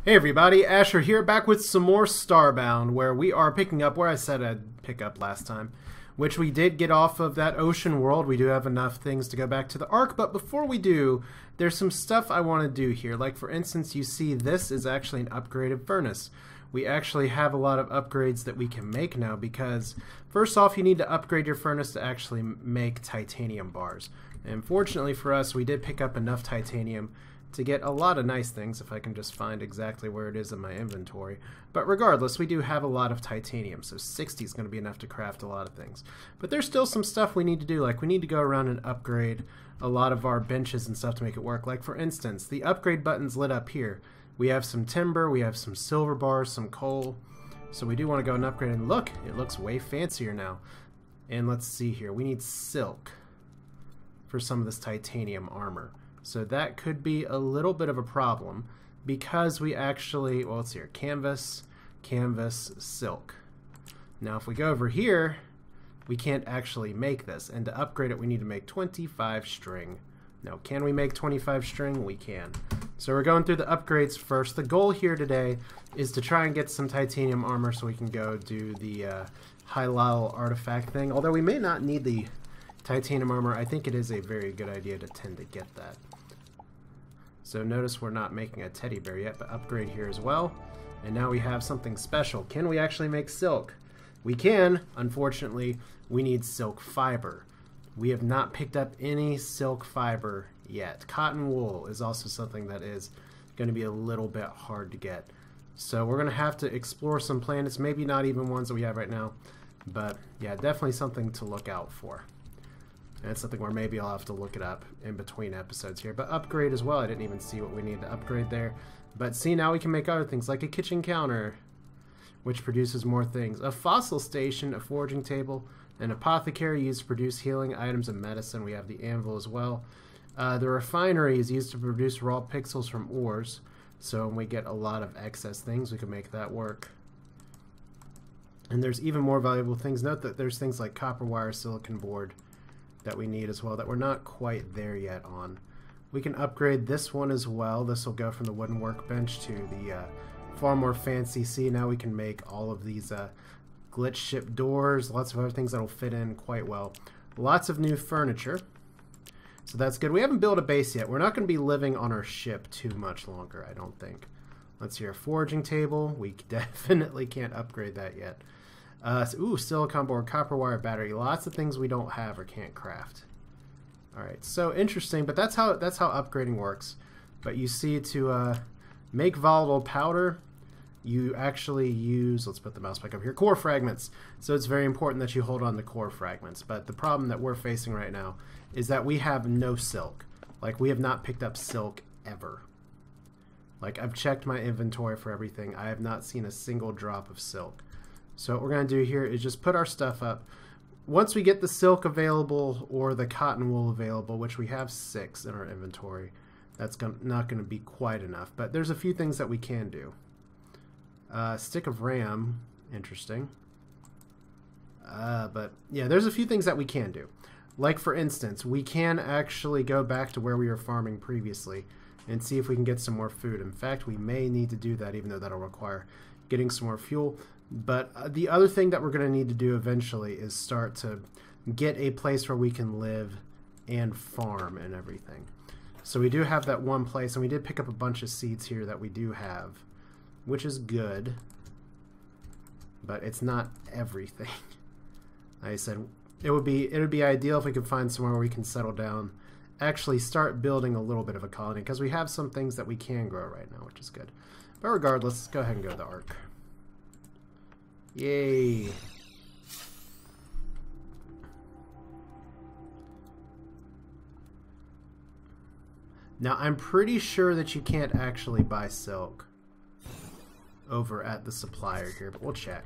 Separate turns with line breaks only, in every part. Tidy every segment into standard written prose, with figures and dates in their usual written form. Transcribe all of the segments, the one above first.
Hey everybody, Asher here, back with some more Starbound, where we are picking up where I said I'd pick up last time, which we did get off of that ocean world. We do have enough things to go back to the Ark, but before we do, there's some stuff I want to do here. Like, for instance, you see this is actually an upgraded furnace. We actually have a lot of upgrades that we can make now because, first off, you need to upgrade your furnace to actually make titanium bars. And fortunately for us, we did pick up enough titanium to get a lot of nice things, if I can just find exactly where it is in my inventory. But regardless, we do have a lot of titanium, so 60 is going to be enough to craft a lot of things. But there's still some stuff we need to do, like we need to go around and upgrade a lot of our benches and stuff to make it work. Like, for instance, the upgrade button's lit up here. We have some timber, we have some silver bars, some coal. So we do want to go and upgrade, and look, it looks way fancier now. And let's see here, we need silk for some of this titanium armor. So that could be a little bit of a problem because we actually, well, let's see here, canvas, canvas, silk. Now if we go over here, we can't actually make this, and to upgrade it we need to make 25 string. Now, can we make 25 string? We can. So we're going through the upgrades first. The goal here today is to try and get some titanium armor so we can go do the Hylotl artifact thing. Although we may not need the titanium armor, I think it is a very good idea to tend to get that. So notice we're not making a teddy bear yet, but upgrade here as well. And now we have something special. Can we actually make silk? We can. Unfortunately, we need silk fiber. We have not picked up any silk fiber yet. Cotton wool is also something that is going to be a little bit hard to get. So we're going to have to explore some planets, maybe not even ones that we have right now. But yeah, definitely something to look out for. And it's something where maybe I'll have to look it up in between episodes here. But upgrade as well. I didn't even see what we need to upgrade there. But see, now we can make other things like a kitchen counter, which produces more things. A fossil station, a foraging table, an apothecary used to produce healing items and medicine. We have the anvil as well. The refinery is used to produce raw pixels from ores. So when we get a lot of excess things, we can make that work. And there's even more valuable things. Note that there's things like copper wire, silicon board that we need as well that we're not quite there yet on. We can upgrade this one as well. This will go from the wooden workbench to the far more fancy. See, now we can make all of these glitch ship doors, lots of other things that'll fit in quite well. Lots of new furniture, so that's good. We haven't built a base yet. We're not going to be living on our ship too much longer, I don't think. Let's see, our foraging table. We definitely can't upgrade that yet. Ooh, silicon board, copper wire, battery. Lots of things we don't have or can't craft. Alright, so interesting, but that's how upgrading works. But you see, to make volatile powder, you actually use, let's put the mouse back up here, core fragments. So it's very important that you hold on to core fragments. But the problem that we're facing right now is that we have no silk. Like, we have not picked up silk ever. Like, I've checked my inventory for everything. I have not seen a single drop of silk. So what we're going to do here is just put our stuff up. Once we get the silk available or the cotton wool available, which we have 6 in our inventory, that's not going to be quite enough. But there's a few things that we can do. Stick of RAM, interesting. But yeah, there's a few things that we can do. Like, for instance, we can actually go back to where we were farming previously and see if we can get some more food. In fact, we may need to do that, even though that'll require getting some more fuel. But the other thing that we're going to need to do eventually is start to get a place where we can live and farm and everything. So we do have that one place, and we did pick up a bunch of seeds here that we do have, which is good, but it's not everything. Like I said, it would be ideal if we could find somewhere where we can settle down, actually start building a little bit of a colony, because we have some things that we can grow right now, which is good. But regardless, let's go ahead and go to the Ark. Yay. Now, I'm pretty sure that you can't actually buy silk over at the supplier here, but we'll check.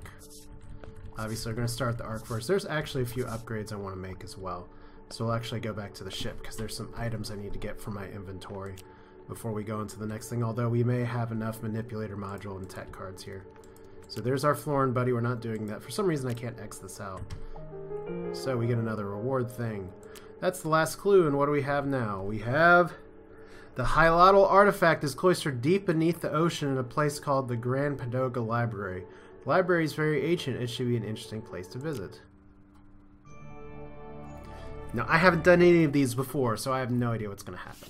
Obviously, we're going to start the Ark first. There's actually a few upgrades I want to make as well. So we'll actually go back to the ship because there's some items I need to get from my inventory before we go into the next thing, although we may have enough manipulator module and tech cards here. So there's our Florin buddy. We're not doing that. For some reason, I can't X this out. So we get another reward thing. That's the last clue, and what do we have now? We have The Hylotl artifact is cloistered deep beneath the ocean in a place called the Grand Pagoda Library. The library is very ancient. It should be an interesting place to visit. Now, I haven't done any of these before, so I have no idea what's going to happen.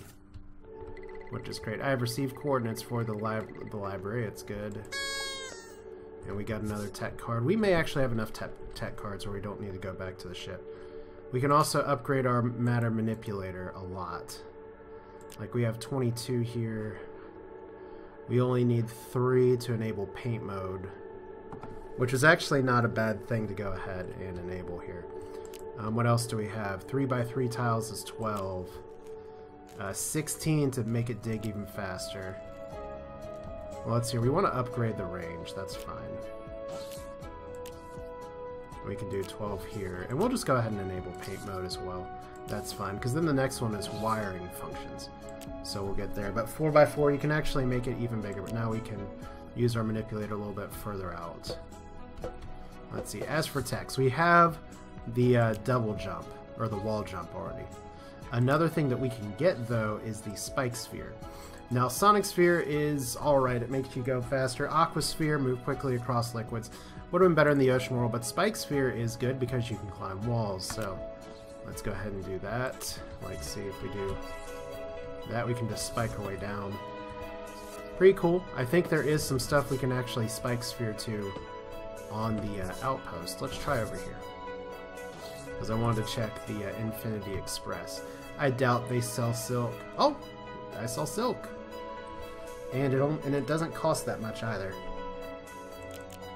Which is great. I have received coordinates for the library. It's good. And we got another tech card. We may actually have enough tech cards where we don't need to go back to the ship. We can also upgrade our matter manipulator a lot. Like, we have 22 here. We only need 3 to enable paint mode, which is actually not a bad thing to go ahead and enable here. What else do we have? 3x3 tiles is 12. 16 to make it dig even faster. Well, let's see. We want to upgrade the range. That's fine. We can do 12 here. And we'll just go ahead and enable paint mode as well. That's fine, because then the next one is wiring functions. So we'll get there. But 4x4, you can actually make it even bigger. But now we can use our manipulator a little bit further out. Let's see. As for text, we have the double jump, or the wall jump already. Another thing that we can get, though, is the spike sphere. Now, sonic sphere is alright. It makes you go faster. Aqua sphere, move quickly across liquids. Would have been better in the ocean world, but spike sphere is good because you can climb walls. So let's go ahead and do that. Like, see if we do that, we can just spike our way down. Pretty cool. I think there is some stuff we can actually spike sphere to on the outpost. Let's try over here, because I wanted to check the Infinity Express. I doubt they sell silk. Oh, I sell silk, and it doesn't cost that much either.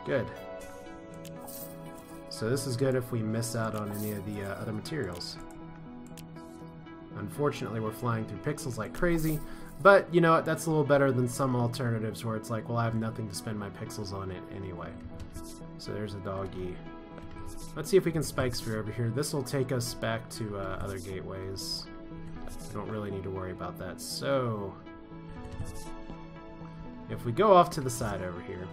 Good. So this is good if we miss out on any of the other materials. Unfortunately, we're flying through pixels like crazy, but you know what? That's a little better than some alternatives where it's like, well, I have nothing to spend my pixels on it anyway. So there's a doggy. Let's see if we can spike sphere over here. This will take us back to other gateways. We don't really need to worry about that. So if we go off to the side over here,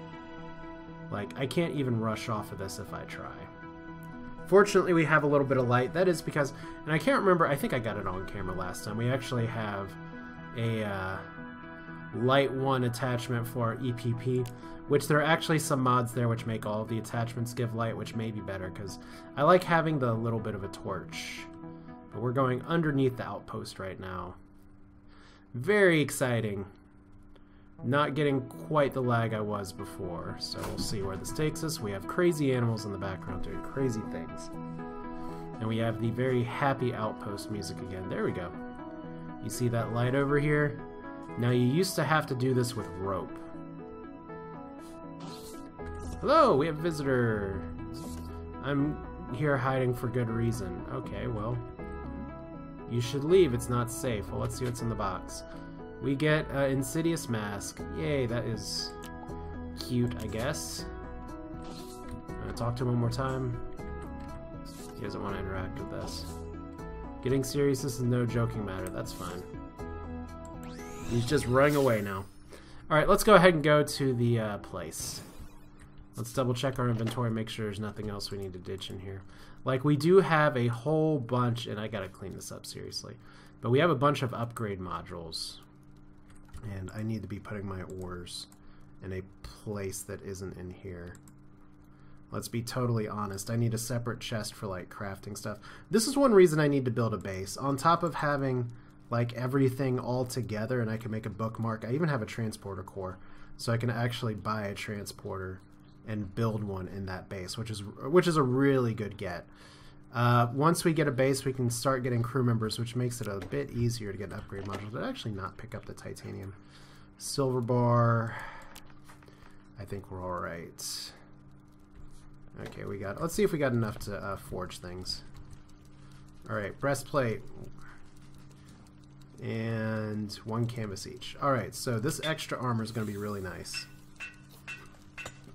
like, I can't even rush off of this if I try. Fortunately, we have a little bit of light. That is because, and I can't remember, I think I got it on camera last time, we actually have a light 1 attachment for our EPP, which there are actually some mods there which make all of the attachments give light, which may be better, because I like having the little bit of a torch. But we're going underneath the outpost right now. Very exciting. Not getting quite the lag I was before, so we'll see where this takes us. We have crazy animals in the background doing crazy things. And we have the very happy outpost music again. There we go. You see that light over here? Now, you used to have to do this with rope. Hello, we have a visitor. I'm here hiding for good reason. Okay, well, you should leave. It's not safe. Well, let's see what's in the box. We get an insidious mask. Yay, that is cute, I guess. I'm gonna talk to him one more time. He doesn't want to interact with us. Getting serious, this is no joking matter. That's fine. He's just running away now. Alright, let's go ahead and go to the place. Let's double check our inventory, make sure there's nothing else we need to ditch in here. Like, we do have a whole bunch, and I gotta clean this up seriously, but we have a bunch of upgrade modules. And I need to be putting my ores in a place that isn't in here. Let's be totally honest. I need a separate chest for, like, crafting stuff. This is one reason I need to build a base. On top of having, like, everything all together, and I can make a bookmark. I even have a transporter core, so I can actually buy a transporter and build one in that base, which is a really good get. Once we get a base, we can start getting crew members, which makes it a bit easier to get an upgrade module. Did I actually not pick up the titanium? Silver bar. I think we're alright. Okay, we got... Let's see if we got enough to forge things. Alright, breastplate. And 1 canvas each. Alright, so this extra armor is going to be really nice.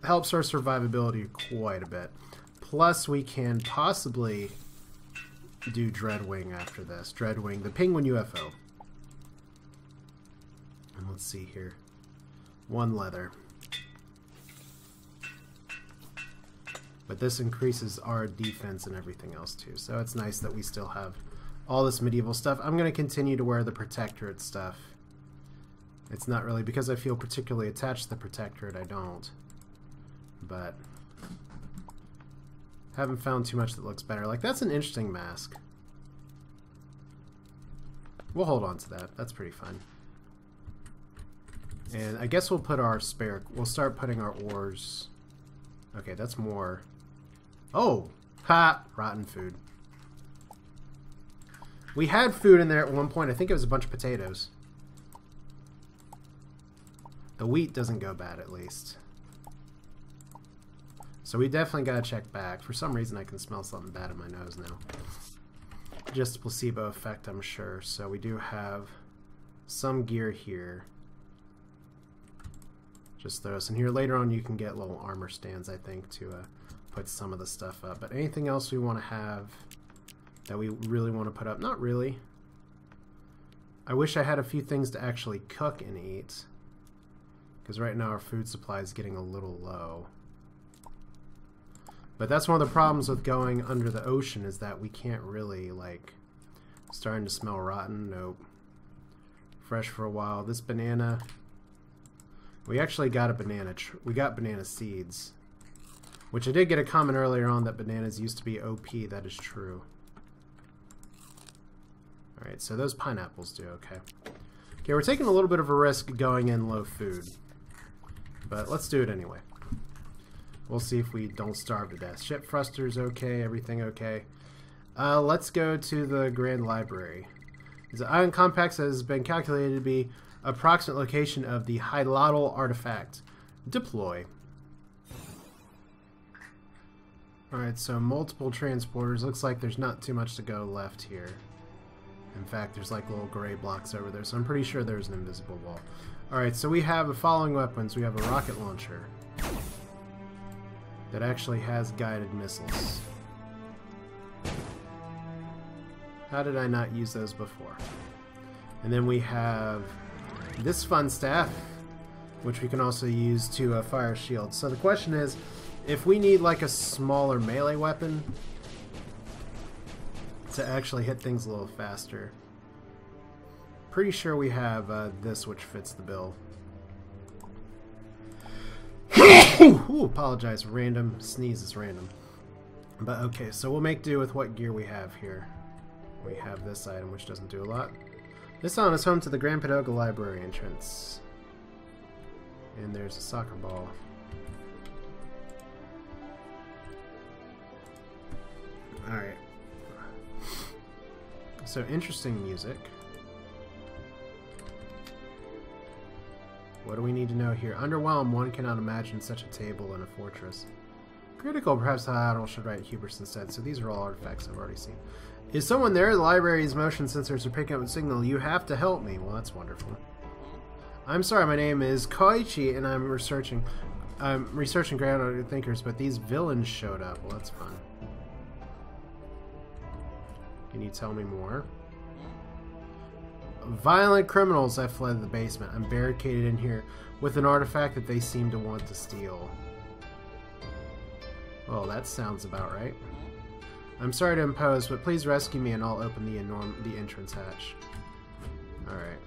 Helps our survivability quite a bit. Plus, we can possibly do Dreadwing after this. Dreadwing, the Penguin UFO. And let's see here. 1 leather. But this increases our defense and everything else too. So it's nice that we still have all this medieval stuff. I'm going to continue to wear the Protectorate stuff It's not really because I feel particularly attached to the Protectorate, I don't. But haven't found too much that looks better. Like, that's an interesting mask. We'll hold on to that. That's pretty fun. And I guess we'll put our spare... We'll start putting our ores... Okay, that's more... Oh! Ha! Rotten food. We had food in there at one point. I think it was a bunch of potatoes. The wheat doesn't go bad, at least. So we definitely gotta check back. For some reason I can smell something bad in my nose now. Just a placebo effect, I'm sure. So we do have some gear here. Just those. And here later on you can get little armor stands, I think, to put some of the stuff up. But anything else we want to have that we really want to put up? Not really. I wish I had a few things to actually cook and eat. Because right now our food supply is getting a little low. But that's one of the problems with going under the ocean, is that we can't really, like, starting to smell rotten. Nope. Fresh for a while. This banana, we actually got a banana, we got banana seeds. Which I did get a comment earlier on that bananas used to be OP, that is true. Alright, so those pineapples do okay. Okay, we're taking a little bit of a risk going in low food. But let's do it anyway. We'll see if we don't starve to death. Ship thrusters okay, everything okay. Let's go to the Grand Library. The ion complex has been calculated to be approximate location of the Hylotl artifact. Deploy. Alright, so multiple transporters. Looks like there's not too much to go left here. In fact, there's like little gray blocks over there, so I'm pretty sure there's an invisible wall. Alright, so we have the following weapons. We have a rocket launcher that actually has guided missiles. How did I not use those before? And then we have this fun staff, which we can also use to fire shields. So the question is, if we need like a smaller melee weapon to actually hit things a little faster, pretty sure we have this, which fits the bill. Ooh, apologize, random sneeze is random. But okay, so we'll make do with what gear we have here. We have this item, which doesn't do a lot. This island is home to the Grand Pagoda Library entrance. And there's a soccer ball. Alright. So, interesting music. What do we need to know here? Underwhelmed, one cannot imagine such a table in a fortress. Critical, perhaps the Hylotl should write hubris instead. So these are all artifacts I've already seen. Is someone there? The library's motion sensors are picking up a signal. You have to help me. Well, that's wonderful. I'm sorry, my name is Koichi, and I'm researching grounded thinkers, but these villains showed up. Well, that's fun. Can you tell me more? Violent criminals have fled the basement. I'm barricaded in here with an artifact that they seem to want to steal. Well, that sounds about right. I'm sorry to impose, but please rescue me and I'll open the entrance hatch. Alright.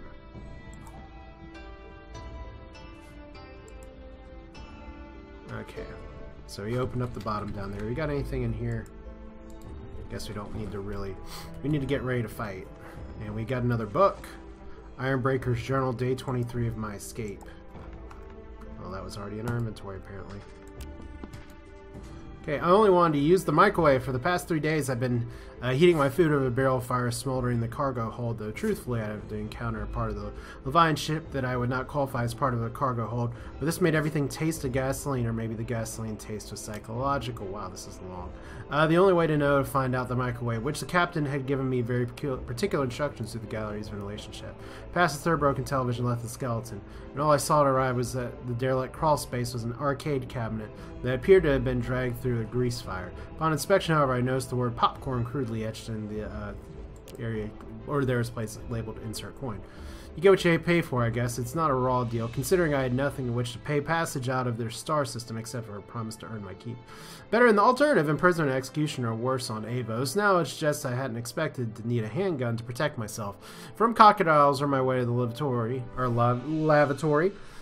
Okay. So he opened up the bottom down there. We got anything in here? Guess we don't need to really... We need to get ready to fight. And we got another book. Ironbreaker's Journal, Day 23 of my escape. Well, that was already in our inventory, apparently. Okay, I only wanted to use the microwave. For the past 3 days, I've been heating my food over a barrel fire smoldering the cargo hold, though truthfully I had to encounter a part of the Levian ship that I would not qualify as part of the cargo hold, but this made everything taste of gasoline, or maybe the gasoline taste was psychological. Wow, this is long. The only way to know to find out the microwave, which the captain had given me very particular instructions through the gallery's ventilation shaft. Past the third broken television left the skeleton, and all I saw to arrive was that the derelict crawl space was an arcade cabinet that appeared to have been dragged through a grease fire. Upon inspection, however, I noticed the word popcorn crudely etched in the area, or there was a place labeled insert coin. You get what you pay for, I guess. It's not a raw deal, considering I had nothing in which to pay passage out of their star system except for a promise to earn my keep. Better than the alternative, imprisonment and execution are worse on Avos. Now it's just I hadn't expected to need a handgun to protect myself. From crocodiles or my way to the lavatory,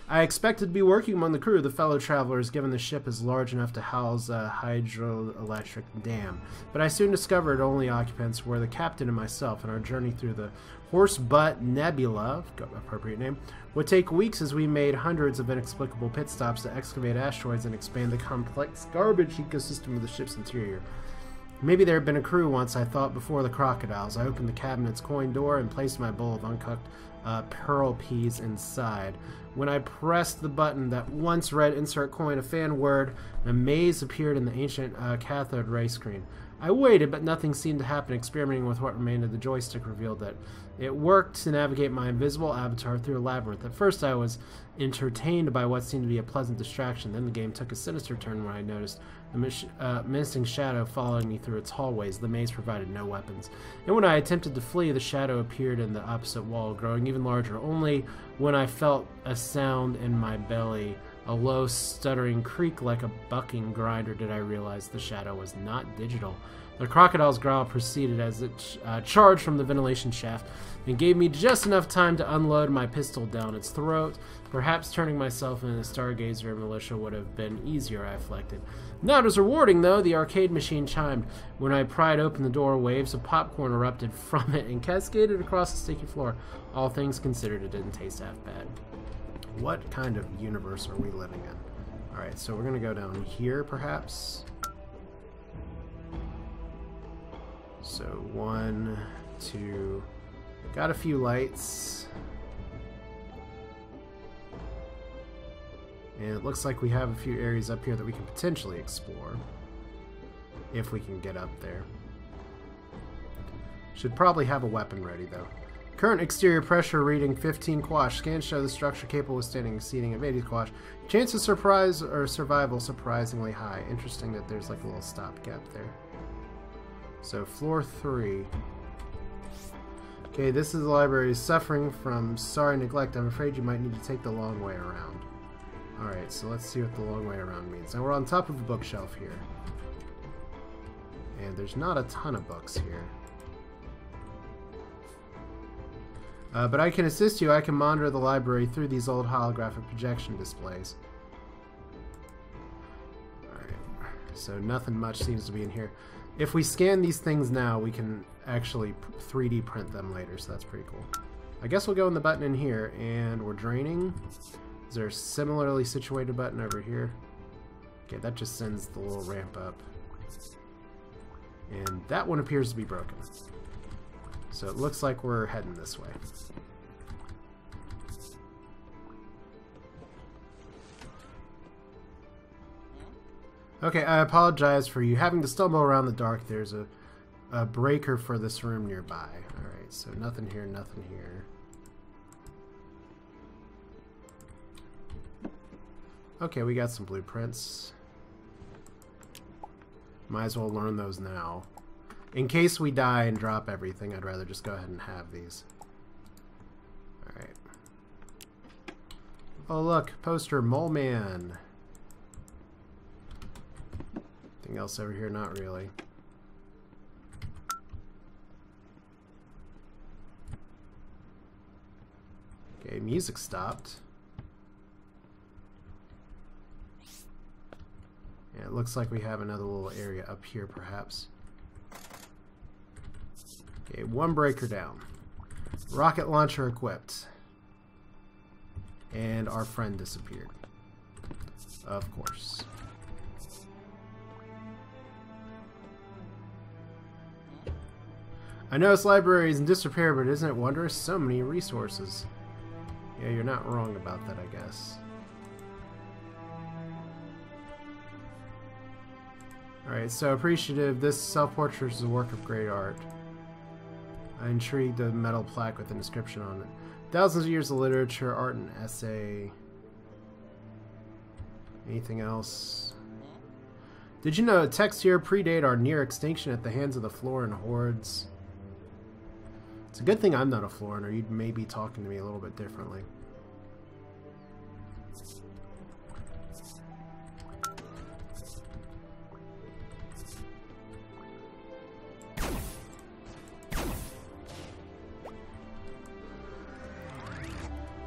I expected to be working among the crew of the fellow travelers, given the ship is large enough to house a hydroelectric dam. But I soon discovered only occupants were the captain and myself, and our journey through the Horsebutt Nebula, appropriate name, would take weeks as we made hundreds of inexplicable pit stops to excavate asteroids and expand the complex garbage ecosystem of the ship's interior. Maybe there had been a crew once, I thought, before the crocodiles. I opened the cabinet's coin door and placed my bowl of uncooked pearl peas inside. When I pressed the button that once read insert coin, a fan word, a maze appeared in the ancient cathode ray screen. I waited, but nothing seemed to happen. Experimenting with what remained of the joystick revealed that it worked to navigate my invisible avatar through a labyrinth. At first I was entertained by what seemed to be a pleasant distraction. Then the game took a sinister turn when I noticed the menacing shadow following me through its hallways. The maze provided no weapons. And when I attempted to flee, the shadow appeared in the opposite wall, growing even larger. Only when I felt a sound in my belly, a low, stuttering creak like a bucking grinder, did I realize the shadow was not digital. The crocodile's growl proceeded as it charged from the ventilation shaft and gave me just enough time to unload my pistol down its throat. Perhaps turning myself into a stargazer militia would have been easier, I reflected. Not as rewarding, though. The arcade machine chimed. When I pried open the door, waves of popcorn erupted from it and cascaded across the sticky floor. All things considered, it didn't taste half bad. What kind of universe are we living in? Alright, so we're going to go down here, perhaps. So 1, 2, got a few lights. And it looks like we have a few areas up here that we can potentially explore. If we can get up there. Should probably have a weapon ready though. Current exterior pressure reading 15 quash. Scans show the structure capable of standing exceeding of 80 quash. Chance of surprise or survival surprisingly high. Interesting that there's like a little stopgap there. So floor 3. Okay, this is the library. Suffering from sorry neglect. I'm afraid you might need to take the long way around. Alright, so let's see what the long way around means. Now we're on top of a bookshelf here. And there's not a ton of books here. But I can assist you. I can monitor the library through these old holographic projection displays. Alright, so nothing much seems to be in here. If we scan these things now, we can actually 3D print them later, so that's pretty cool. I guess we'll go in the button in here, and we're draining. Is there a similarly situated button over here? Okay, that just sends the little ramp up. And that one appears to be broken. So it looks like we're heading this way. Okay, I apologize for you having to stumble around the dark. There's a breaker for this room nearby. Alright, so nothing here, nothing here. Okay, we got some blueprints. Might as well learn those now. In case we die and drop everything, I'd rather just go ahead and have these. Alright. Oh look, poster, Mole Man. Anything else over here? Not really. Okay, music stopped. Yeah, it looks like we have another little area up here, perhaps. Okay, one breaker down. Rocket launcher equipped. And our friend disappeared. Of course. I know this library is in disrepair, but isn't it wondrous? So many resources. Yeah, you're not wrong about that, I guess. Alright, so appreciative. This self-portrait is a work of great art. I intrigued a metal plaque with an inscription on it. Thousands of years of literature, art, and essay. Anything else? Did you know texts here predate our near extinction at the hands of the flora and hordes? It's a good thing I'm not a foreigner. You'd maybe be talking to me a little bit differently.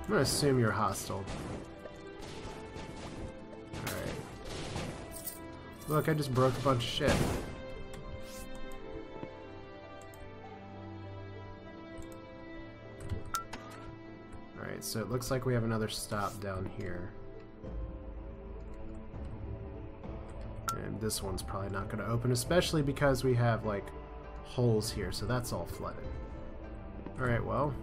I'm gonna assume you're hostile. Alright. Look, I just broke a bunch of shit. Alright, so it looks like we have another stop down here. And this one's probably not gonna open, especially because we have, like, holes here, so that's all flooded. Alright, well.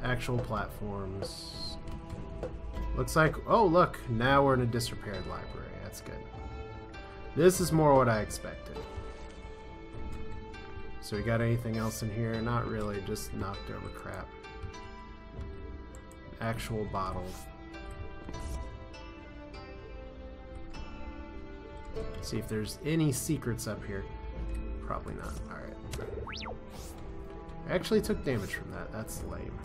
Actual platforms. Looks like, oh look, now we're in a disrepaired library. That's good. This is more what I expected. So we got anything else in here? Not really, just knocked over crap. Actual bottle. See if there's any secrets up here. Probably not. Alright. I actually took damage from that. That's lame.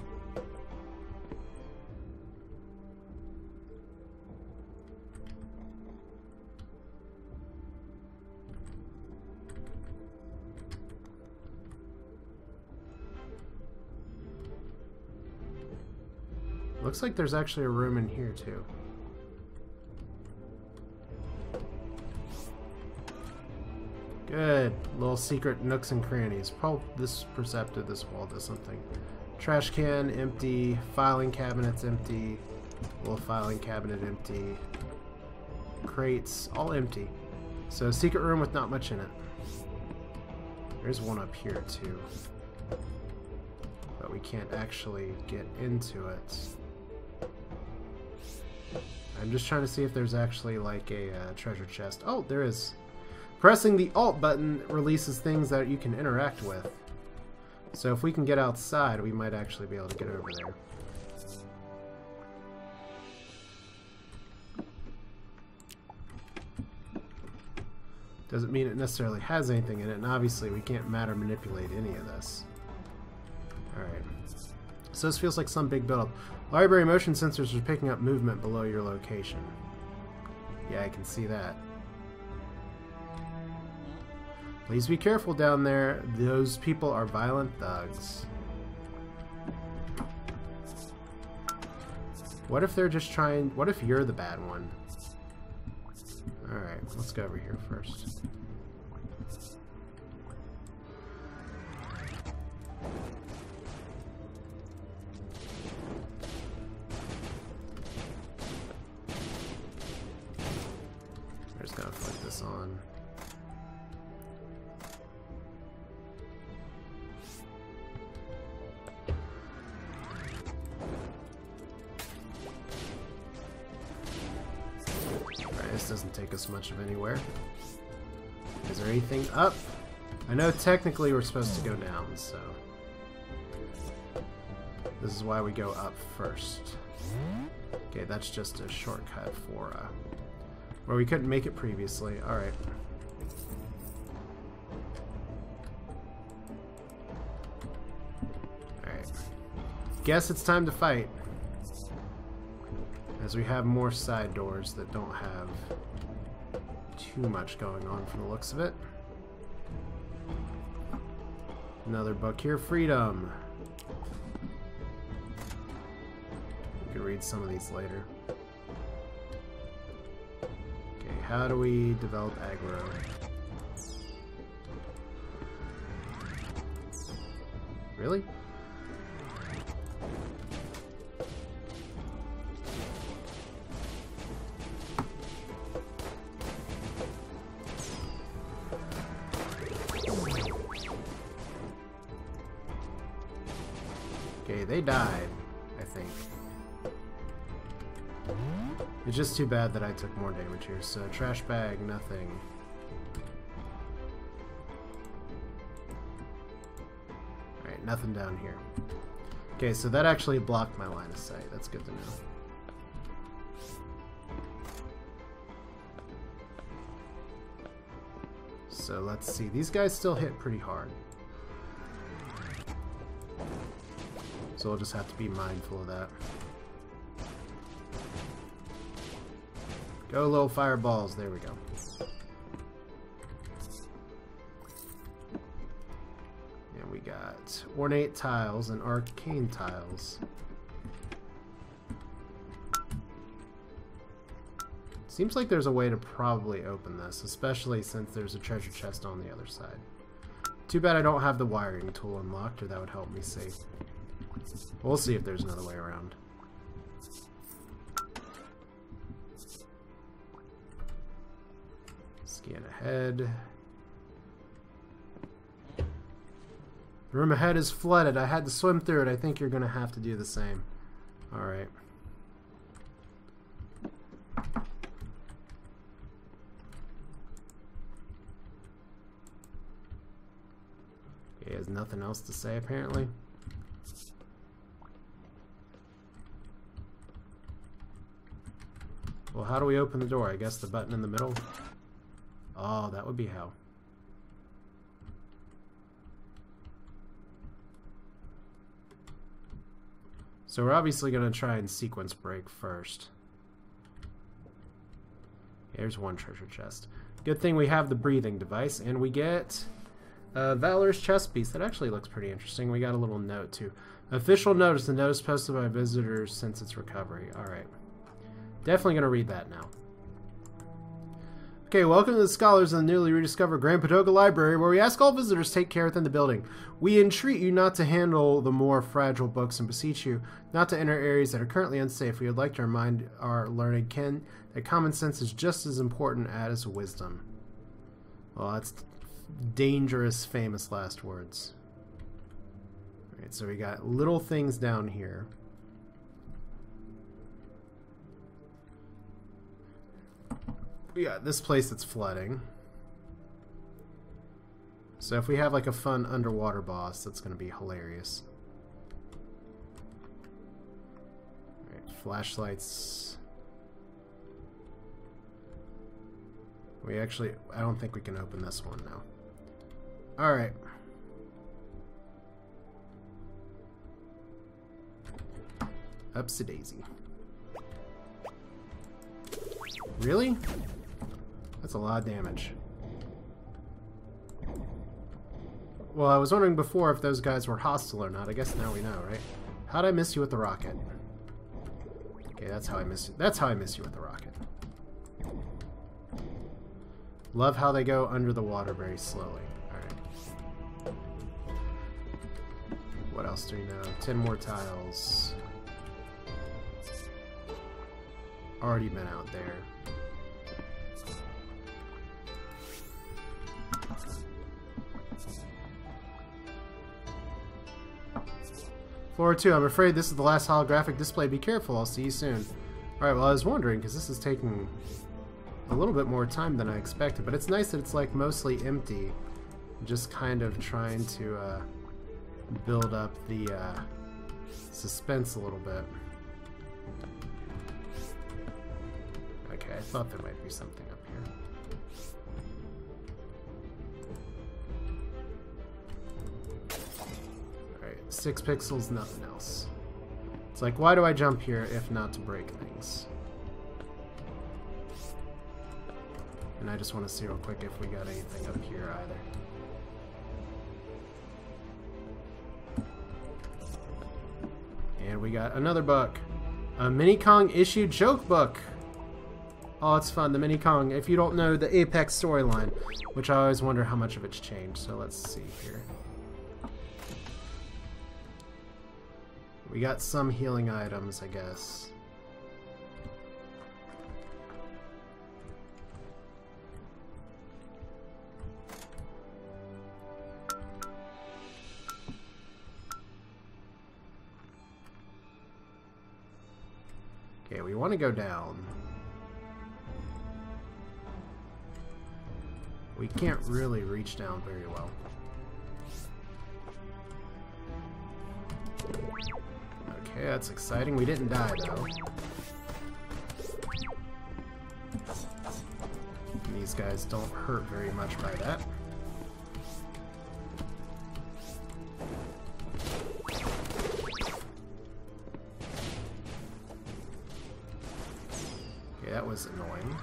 Looks like there's actually a room in here too. Good. Little secret nooks and crannies. Probably this perceptive, this wall does something. Trash can, empty. Filing cabinet's empty. Little filing cabinet empty. Crates, all empty. So secret room with not much in it. There's one up here too. But we can't actually get into it. I'm just trying to see if there's actually like a treasure chest. Oh, there is. Pressing the Alt button releases things that you can interact with. So if we can get outside, we might actually be able to get over there. Doesn't mean it necessarily has anything in it, and obviously we can't matter manipulate any of this. Alright. So this feels like some big build-up. Library motion sensors are picking up movement below your location. Yeah, I can see that. Please be careful down there. Those people are violent thugs. What if they're just trying... What if you're the bad one? Alright, let's go over here first. I'm just gonna flick this on. Doesn't take us much of anywhere. Is there anything up? I know technically we're supposed to go down, so this is why we go up first. Okay, that's just a shortcut for where we couldn't make it previously. Alright. Alright. Guess it's time to fight. As we have more side doors that don't have too much going on from the looks of it. Another book here, Freedom. We can read some of these later. Okay, how do we develop aggro? Really? Okay, they died, I think. It's just too bad that I took more damage here. So, trash bag, nothing. Alright, nothing down here. Okay, so that actually blocked my line of sight. That's good to know. So let's see. These guys still hit pretty hard. So we'll just have to be mindful of that. Go, little fireballs. There we go. And we got ornate tiles and arcane tiles. Seems like there's a way to probably open this, especially since there's a treasure chest on the other side. Too bad I don't have the wiring tool unlocked, or that would help me see. We'll see if there's another way around. Scan ahead. The room ahead is flooded. I had to swim through it. I think you're going to have to do the same. Alright. He has nothing else to say, apparently. Well, how do we open the door? I guess the button in the middle? Oh, that would be how. So we're obviously going to try and sequence break first. Here's one treasure chest. Good thing we have the breathing device, and we get Valor's chest piece. That actually looks pretty interesting. We got a little note too. Official notice, the notice posted by visitors since its recovery. Alright. Definitely going to read that now. Okay, welcome to the scholars of the newly rediscovered Grand Pagoda Library, where we ask all visitors to take care within the building. We entreat you not to handle the more fragile books and beseech you not to enter areas that are currently unsafe. We would like to remind our learned kin that common sense is just as important as wisdom. Well, that's dangerous, famous last words. Alright, so we got little things down here. We got this place that's flooding. So if we have like a fun underwater boss, that's going to be hilarious. Alright, flashlights. We actually, I don't think we can open this one now. Alright. Upsy daisy. Really? That's a lot of damage. Well, I was wondering before if those guys were hostile or not. I guess now we know, right? How'd I miss you with the rocket? Okay, that's how I miss you. That's how I miss you with the rocket. Love how they go under the water very slowly. Alright. What else do we know? 10 more tiles. Already been out there. Floor 2, I'm afraid this is the last holographic display. Be careful, I'll see you soon. Alright, well I was wondering, because this is taking a little bit more time than I expected, but it's nice that it's like mostly empty. Just kind of trying to build up the suspense a little bit. Okay, I thought there might be something up here. 6 pixels, nothing else. It's like, why do I jump here if not to break things? And I just want to see real quick if we got anything up here either. And we got another book. A Mini Kong issued joke book. Oh, it's fun. The Mini Kong. If you don't know the Apex storyline, which I always wonder how much of it's changed. So let's see here. We got some healing items, I guess. Okay, we want to go down. We can't really reach down very well. Okay, that's exciting. We didn't die, though. And these guys don't hurt very much by that. was annoying.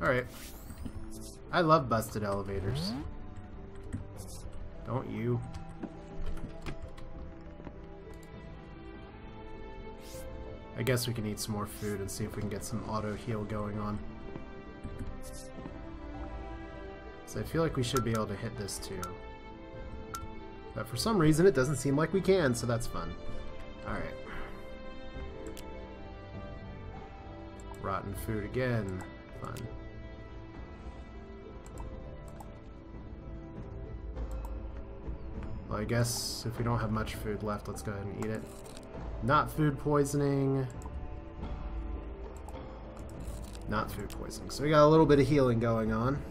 Alright. I love busted elevators. Don't you? I guess we can eat some more food and see if we can get some auto heal going on. So I feel like we should be able to hit this too. But for some reason it doesn't seem like we can, so that's fun. Alright. Rotten food again. Fun. Well, I guess if we don't have much food left, let's go ahead and eat it. Not food poisoning. Not food poisoning. So we got a little bit of healing going on.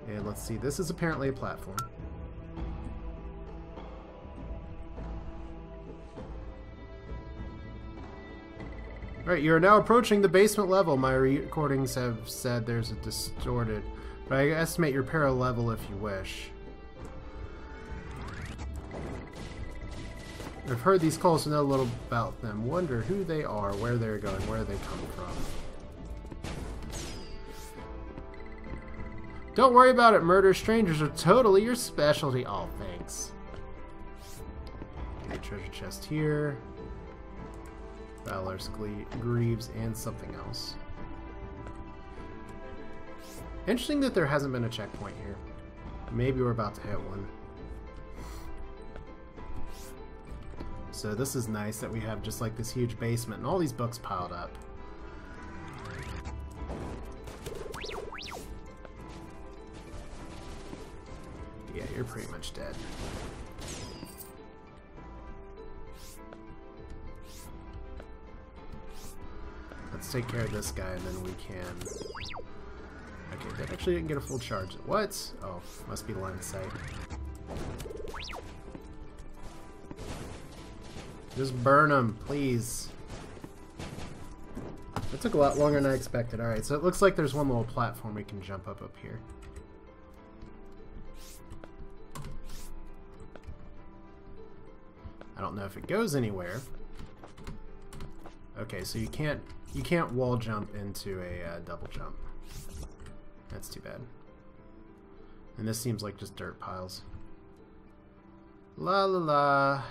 And let's see, this is apparently a platform. Alright, you are now approaching the basement level. My recordings have said there's a distorted, but I estimate your parallel level if you wish. I've heard these calls to know a little about them. Wonder who they are, where they're going, where they come from. Don't worry about it, murder. Strangers are totally your specialty. Oh, thanks. Okay, treasure chest here. Valor's Greaves and something else. Interesting that there hasn't been a checkpoint here. Maybe we're about to hit one. So this is nice that we have just like this huge basement and all these books piled up. Yeah, you're pretty much dead. Let's take care of this guy and then we can... Okay, that actually didn't get a full charge. What? Oh, must be line of sight. Just burn him, please. It took a lot longer than I expected. Alright, so it looks like there's one little platform we can jump up here. I don't know if it goes anywhere. Okay, so you can't wall jump into a double jump. That's too bad. And this seems like just dirt piles. La la la.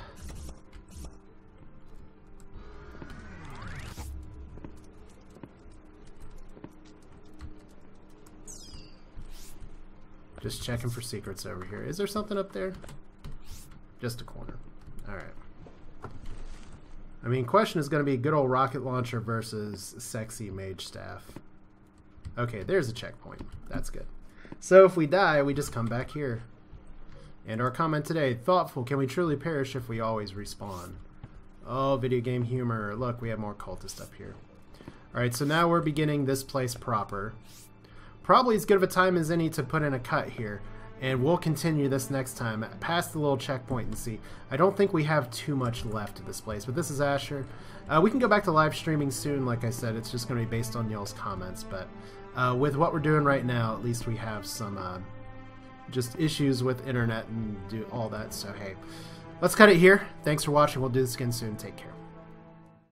Just checking for secrets over here. Is there something up there? Just a corner. Alright. I mean, question is going to be good old rocket launcher versus sexy mage staff. Okay, there's a checkpoint. That's good. So if we die, we just come back here. And our comment today, thoughtful, can we truly perish if we always respawn? Oh, video game humor. Look, we have more cultists up here. Alright, so now we're beginning this place proper. Probably as good of a time as any to put in a cut here. And we'll continue this next time, past the little checkpoint and see. I don't think we have too much left of this place, but this is Asher. We can go back to live streaming soon, like I said. It's just going to be based on y'all's comments, but with what we're doing right now, at least we have some just issues with internet and do all that, so hey. Let's cut it here. Thanks for watching. We'll do this again soon. Take care.